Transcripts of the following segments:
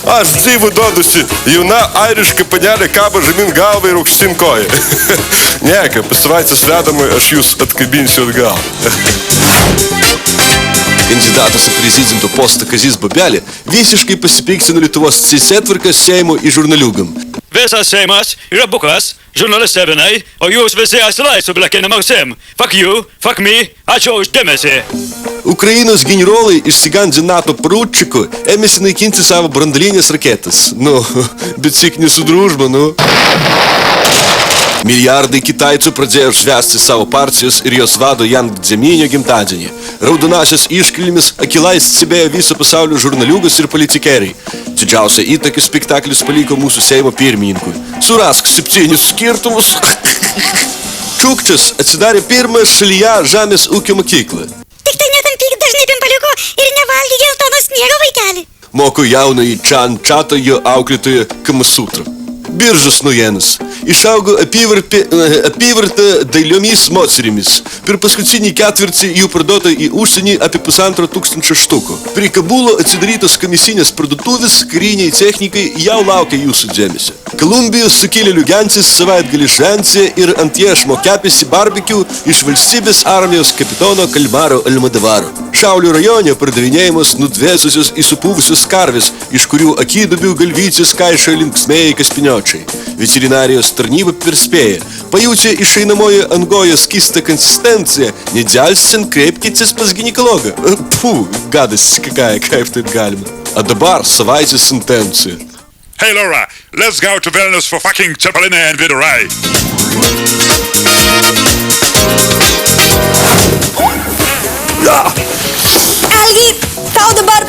Аж диву додусі, юна айрішка паняля каба жемін галва і рукстін кої. Няка, посувайте слядами, аж юс откабінься от гал. Кандидатас į prezidento postą Kazys Bobelė visiškai pasipiktino Lietuvos teisėtvarką, Seimo ir žurnaliūgam. Visas Seimas yra bukas, žurnalistai vienai, o jūs visi asilai su blekinam ausim. Fuck you, fuck me, ačiū už dėmesį. Ukrainos generolai išsigandę NATO porучику ėmėsi naikinti savo branduolinės raketas. Nu, bet sik ne su družba, nu. Milijardai kitaičių pradėjo švęsti savo partijos ir jos vado Jan Gdzeminio gimtadienį. Raudonasias iškilmis akilai stebėjo viso pasaulio žurnaliūgas ir politikeriai. Didžiausia įtaka spektaklis paliko mūsų Seimo pirmininkui. Surask 7 skirtumus. Čukčius atsidarė pirmą šalyje žemės ūkio mokyklą. Tik tai netampyk dažnai pimpaliuko ir nevalgyk geltono sniego, vaikeli. Moko jaunąjį Čan Čatojo auklėtoją Kamasutrą. Biržos naujienas. Išaugo apyvarta dailiomis moterimis. Per paskutinį ketvirtį jų parduota į užsienį apie 1500 štukų. Prie Kabulo atsidarytos komisinės parduotuvės kariniai technikai jau laukia jūsų dėmesio. Kolumbijos sukilėlių gentis savaitgalį šventė ir ant iešmo kepėsi barbekiu iš valstybės armijos kapitono Kalmaro Almadavaro. Šaulių rajone pardavinėjimas nudvėsusios įsupuvusios karvės, iš kurių akidubių galvyčius kaišo linksmėjai kaspiniočiai. Veterinarijos tarnyba perspėja, pajutę išeinamoje angoje skystą konsistenciją, nedelsint kreipkitės pas ginekologą. Pfu, gadas, kaip taip galima. A dabar savaitės sentencija. Hey Laura, let's go to Vilnius for fucking cepelinai and vidurai. Algi, tau dabar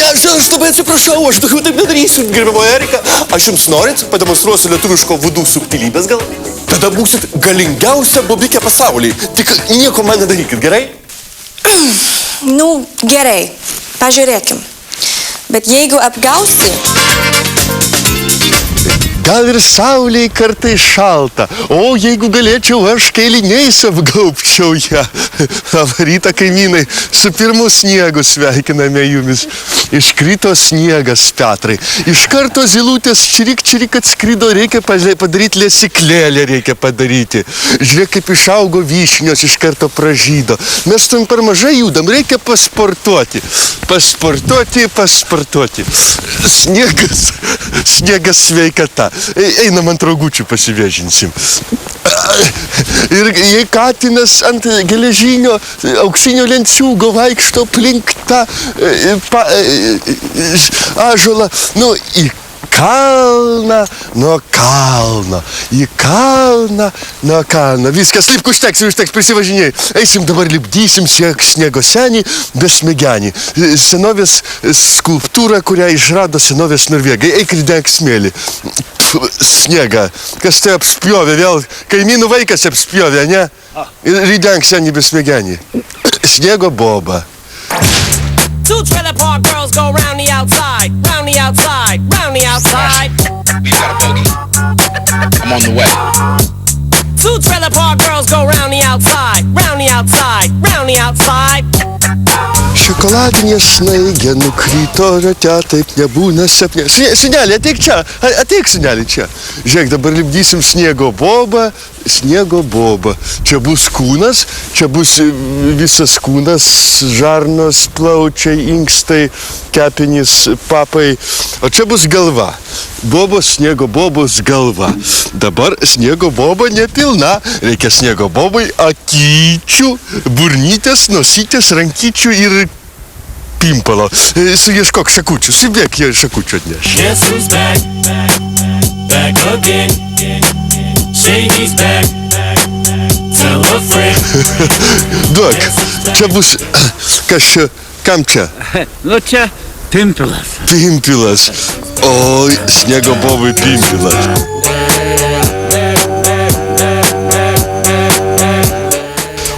Aš labai atsiprašau, aš daugiau taip nedarysiu, gerbiamoji Erika. Aš jums norit, pademonstruosiu lietuviško vudų subtilybės gal? Tada būsit galingiausia bobikė pasaulyje. Tik nieko man nedarykit, gerai? Nu, gerai, pažiūrėkim. Bet jeigu apgausi... Gal ir saulėj kartai šalta, o jeigu galėčiau, aš kailiniais apgaubčiau ją. Avaryta kaimynai, su pirmu sniegu sveikiname jumis. Iškrito sniegas, Petrai. Iš karto zylutės čirik atskrido, reikia padaryti lesiklėlę, reikia padaryti. Žiūrėk, kaip išaugo vyšnios, iš karto pražydo. Mes tam per mažai judam, reikia pasportuoti. Pasportuoti. Sniegas sveikata. Einam ant raugučių pasivėžinsim. Ir jei katinas ant geležinio auksinio lenciūgo vaikšto aplink tą ąžuolą, nu, į kalną, nuo kalno, į kalną, nuo kalno. Viskas, lipk užteks, prisivažinėjai. Eisim dabar lipdysim sniego senį, besmegenį. Senovės skulptūra, kurią išrado senovės norvegai. Eik ir denk smėlį. Sniegą. Kas tai apspjovė vėl? Kaimynų vaikas apspjovė, ne? Ir ridenk senį besmegenį. Sniego boba. Two trailer park girls go round the outside, round the outside, round the outside. You got a bogey. I'm on the way. Two trailer park girls go round the outside, round the outside, round the outside. Šokoladinė snaigė nukrito, rate taip nebūna sapne. Senelė, ateik čia, ateik senelė čia. Žiūrėk, dabar lipdysim sniego bobą. Čia bus kūnas, čia bus visas kūnas, žarnos, plaučiai, inkstai, kepenys, papai. O čia bus galva. Sniego bobos galva. Dabar sniego boba nepilna. Reikia sniego bobai akyčių, burnytės, nosytės, rankyčių ir pimpalo. Suieškok šakučių, subėk jie šakučių atneš. Guess who's back again. Shady's back. Tell a friend. Duok, čia bus, kas čia, kam čia? Nu čia pimpilas. Pimpilas. Oi, sniego bobui pimpilas.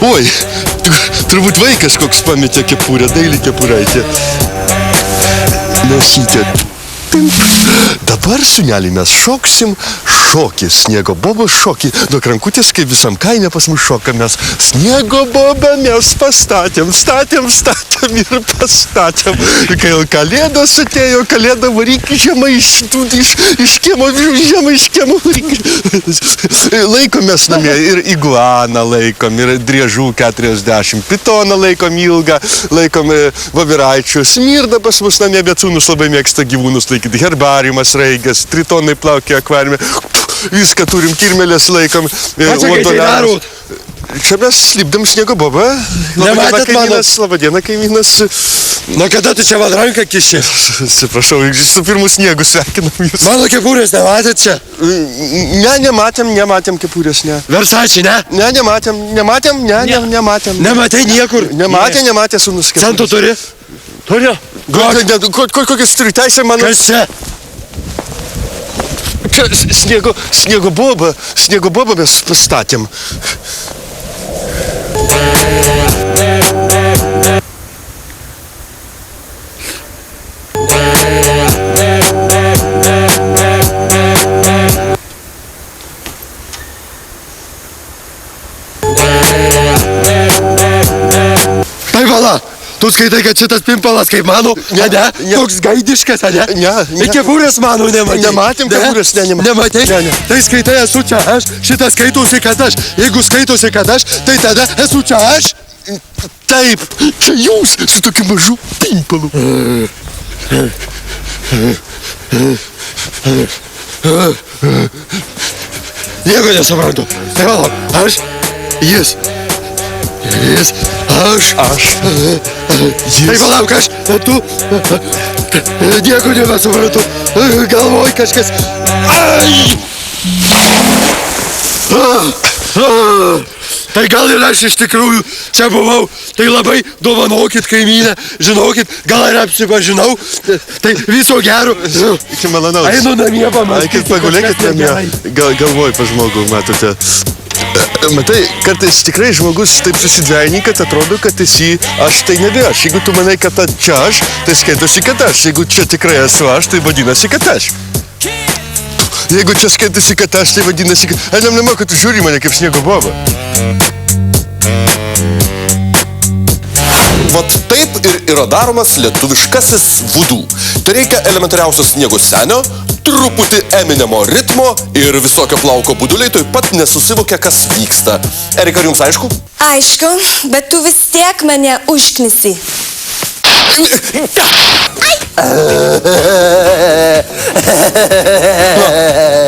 Oi, turbūt vaikas koks pametė kepurę, dailį kepuraitę. Nosytė. Dabar, sūnelį, mes šoksim šokį, sniego bobos šokį. Duok rankutės, kaip visam kaime pas mus šoka mes. Sniego bobą mes pastatėm ir pastatėm. Kai kalėdos atėjo, kalėdą varyk žemai iš kiemo, žemai iš kiemo varyk. Laikom mes namie ir iguaną laikom, ir driežų 40, pitoną laikom ilgą, laikom voveraičių. Smirda pas mus namie, bet sūnus labai mėgsta gyvūnus laikyti. Herbariumas, raigas, tritonai plaukia akvariume. Viską turim, kirmelės laikom. Čia mes slipdam sniego bobą. Nematėt mano? Labadiena, kaimynas. Na kada tu čia man ranką kiši? Atsiprašau, su pirmu sniegu sveikinam jūs. Mano kepurės nematėt čia? Ne, nematėm kepurės, ne. Versači, ne? Ne, nematėm. Nematei niekur? Nematė sūnus kepurės. Centų turi? Turi? Kokias turi teisę, mano? Kas čia? Čia sniego bobą mes pastatėm. Tai vala, tu skaitai, kad šitas pimpalas kaip mano, ne? Toks gaidiškas, ne? Ne. Ir kepurės mano nematei. Nematėm kepurės, Nematei? Ne. Tai skaitai, esu čia aš, šitas skaitosi, kad aš. Jeigu skaitosi, kad aš, tai tada esu čia aš. Taip, čia jūs su tokiu mažu pimpalu. Nieko nesuprantu. Tai vala, aš, jis, aš. Tai palauk, aš, tu, nieko nebesuprantu. Galvoj kažkas. Ai! Tai gal ir aš iš tikrųjų čia buvau, tai labai dovanokit kaimynę, žinokit, gal ir apsipažinau, tai viso gero. Iki malonaus. Einu namie pamastyti. Eikit pagulėkit namie, galvoj pa žmogų, matote. Matai, kartais tikrai žmogus taip susidvejini, kad atrodo, kad esi aš, tai nebe aš. Jeigu tu manai, kad čia aš, tai skaitosi, kad aš. Jeigu čia tikrai esu aš, tai vadinasi, kad aš. Jeigu čia skaitosi, kad aš, tai vadinasi, kad... Aš nemanau, kad tu žiūri mane kaip sniego bobą. Vat taip ir yra daromas lietuviškasis vudu. Tai reikia elementariausio sniego senio, truputį Eminemo ritmo ir visokio plauko buduliai taip pat nesusivokia, kas vyksta. Erika, ar jums aišku? Aišku, bet tu vis tiek mane užknisi.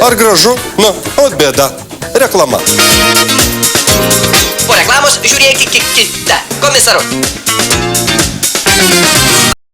Ar gražu? Na, o bėda. Reklama. Po reklamos žiūrėkite kitą komisarus.